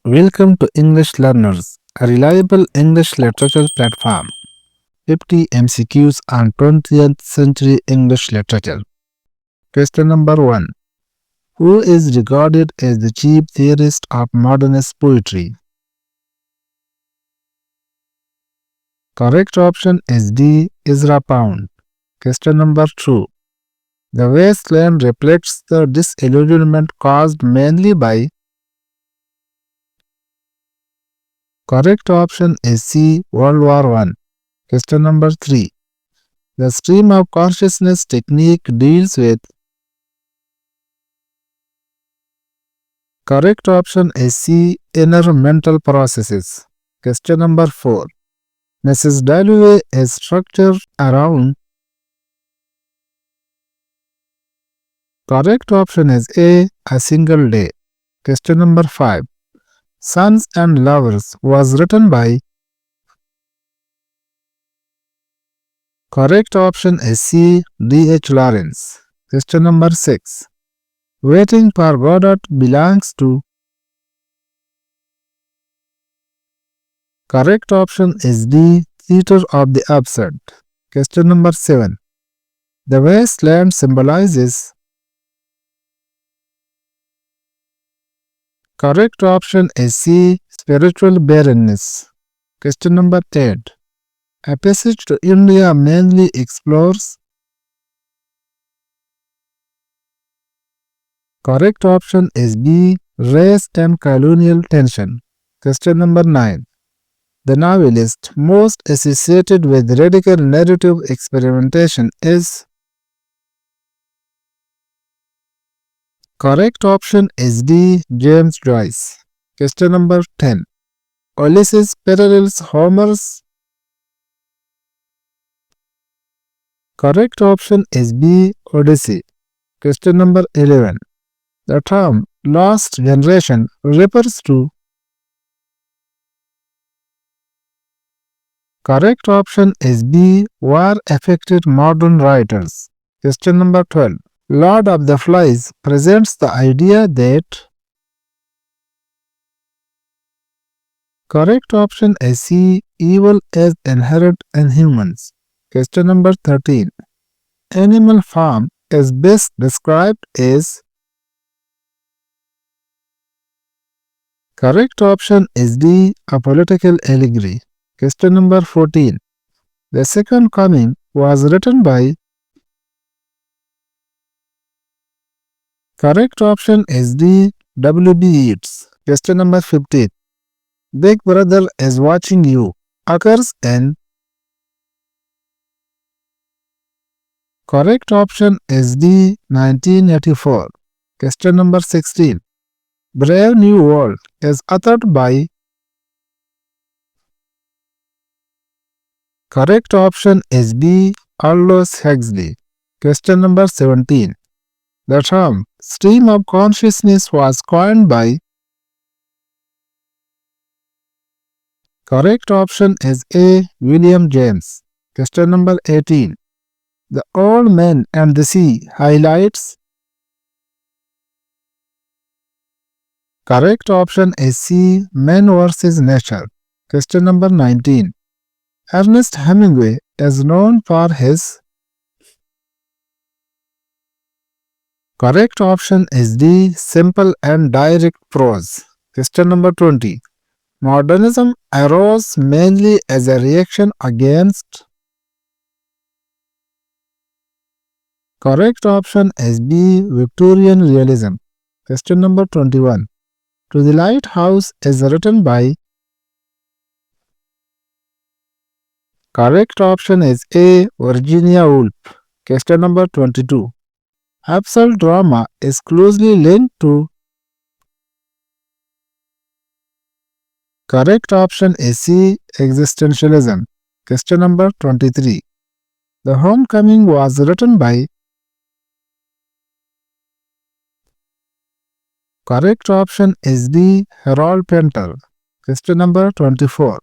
Welcome to English Learners, a reliable English literature platform. 50 MCQs on 20th century English literature. Question number 1. Who is regarded as the chief theorist of modernist poetry? Correct option is D. Ezra Pound. Question number 2. The wasteland reflects the disillusionment caused mainly by. Correct option is C. World War I. Question number 3. The stream of consciousness technique deals with. Correct option is C. Inner mental processes. Question number 4. Mrs. Dalloway is structured around. Correct option is A. A single day. Question number 5. Sons and Lovers was written by. Correct option is C. D.H. Lawrence. Question number 6. Waiting for Godot belongs to. Correct option is D. Theatre of the Absurd. Question number 7. The wasteland symbolizes. Correct option is C. Spiritual barrenness. Question number 8. A passage to India mainly explores. Correct option is B. Race and colonial tension. Question number 9. The novelist most associated with radical narrative experimentation is. Correct option is D. James Joyce. Question number 10. Ulysses parallels Homer's. Correct option is B. Odyssey. Question number 11. The term lost generation refers to. Correct option is B. War-affected modern writers. Question number 12. Lord of the Flies presents the idea that. Correct option is C. Evil is inherent in humans. Question number 13. Animal Farm is best described as. Correct option is D. A political allegory. Question number 14. The Second Coming was written by. Correct option is D. W.B. Yeats. Question number 15. Big Brother is watching you occurs in. Correct option is D. 1984. Question number 16. Brave New World is authored by. Correct option is B. Aldous Huxley. Question number 17. The term stream of consciousness was coined by. Correct option is A. William James. Question number 18. The Old Man and the Sea highlights. Correct option is C. Man versus Nature. Question number 19. Ernest Hemingway is known for his. Correct option is D. Simple and direct prose. Question number 20. Modernism arose mainly as a reaction against. Correct option is B. Victorian realism. Question number 21. To the Lighthouse is written by. Correct option is A. Virginia Woolf. Question number 22. Absurd drama is closely linked to. Correct option is C. Existentialism. Question number 23. The Homecoming was written by. Correct option is D. Harold Pinter. Question number 24.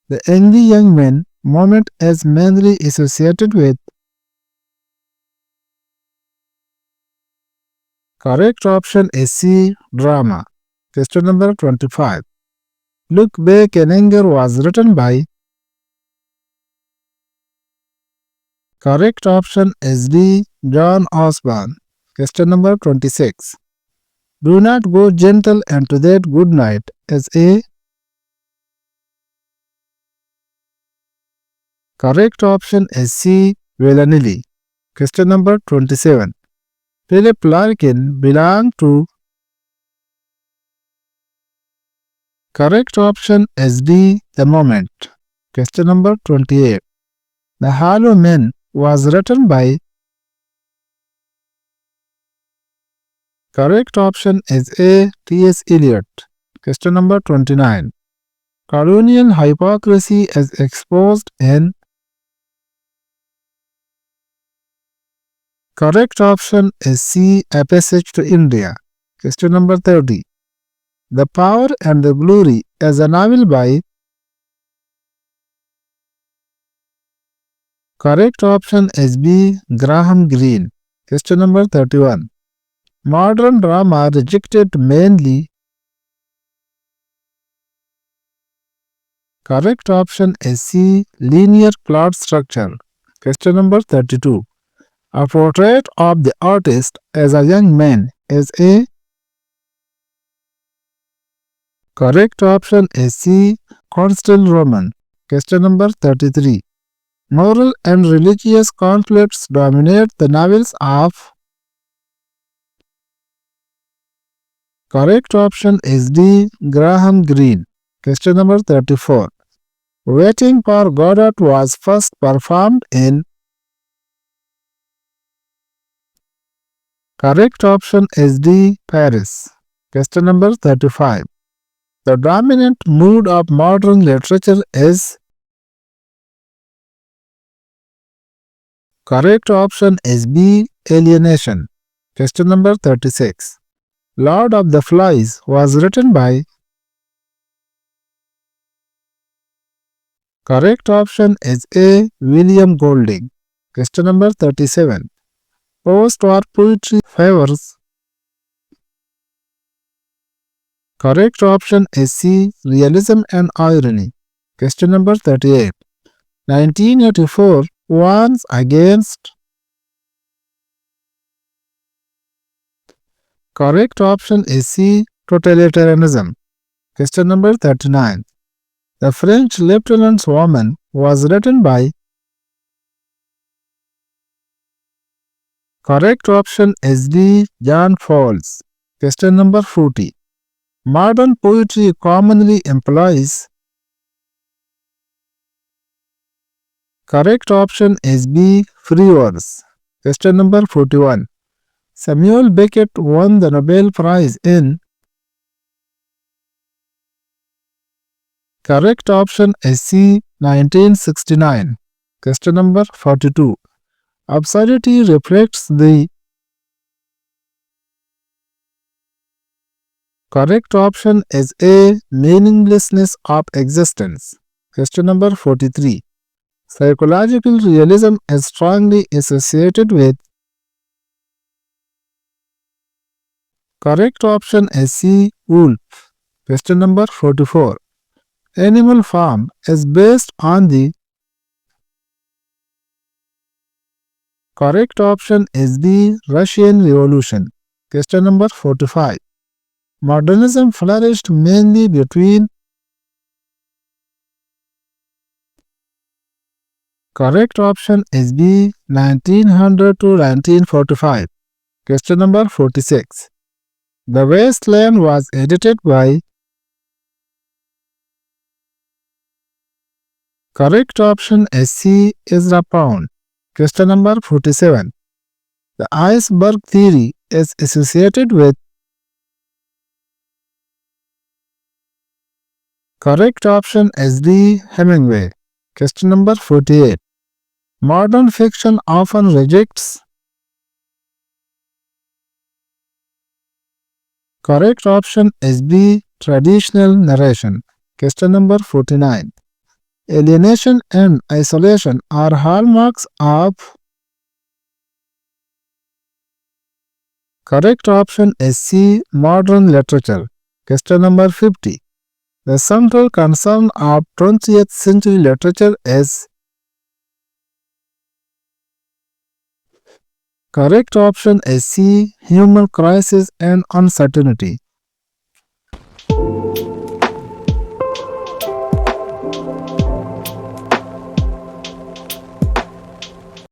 The Angry Young Men movement is mainly associated with. Correct option is C. Drama. Question number 25. Look Back in Anger was written by. Correct option is D. John Osborne. Question number 26. Do not go gentle into that good night is A. Correct option is C. Villanelli. Question number 27. Philip Larkin belonged to. Correct option is D. The Moment. Question number 28. The Hollow Men was written by. Correct option is A. T.S. Eliot. Question number 29. Colonial hypocrisy is exposed in. Correct option is C. A Passage to India. Question number 30. The Power and the Glory is a novel by. Correct option is B. Graham Greene. Question number 31. Modern drama rejected mainly. Correct option is C. Linear plot structure. Question number 32. A portrait of the artist as a young man is A. Correct option is C. Coastal Roman. Question number 33. Moral and religious conflicts dominate the novels of. Correct option is D. Graham Greene. Question number 34. Waiting for Godot was first performed in. Correct option is D. Paris. Question number 35. The dominant mood of modern literature is. Correct option is B. Alienation. Question number 36. Lord of the Flies was written by. Correct option is A. William Golding. Question number 37. Post-war poetry favors. Correct option is C. Realism and irony. Question number 38. 1984 warns against. Correct option is C. Totalitarianism. Question number 39. The French Lieutenant's Woman was written by. Correct option is D. John Fowles. Question number 40. Modern poetry commonly implies. Correct option is B. Free verse. Question number 41. Samuel Beckett won the Nobel Prize in. Correct option is C. 1969. Question number 42. Absurdity reflects the. Correct option is A. Meaninglessness of existence. Question number 43. Psychological realism is strongly associated with. Correct option is C. Wolf. Question number 44. Animal Farm is based on the. Correct option is D. Russian Revolution. Question number 45. Modernism flourished mainly between. Correct option is B. 1900 to 1945. Question number 46. The Wasteland was edited by. Correct option is C. Ezra Pound. Question number 47. The iceberg theory is associated with. Correct option is D. Hemingway. Question number 48. Modern fiction often rejects. Correct option is B. Traditional narration. Question number 49. Alienation and isolation are hallmarks of. Correct option is C. Modern literature. Question number 50. The central concern of 20th century literature is. Correct option is C. Human crisis and uncertainty.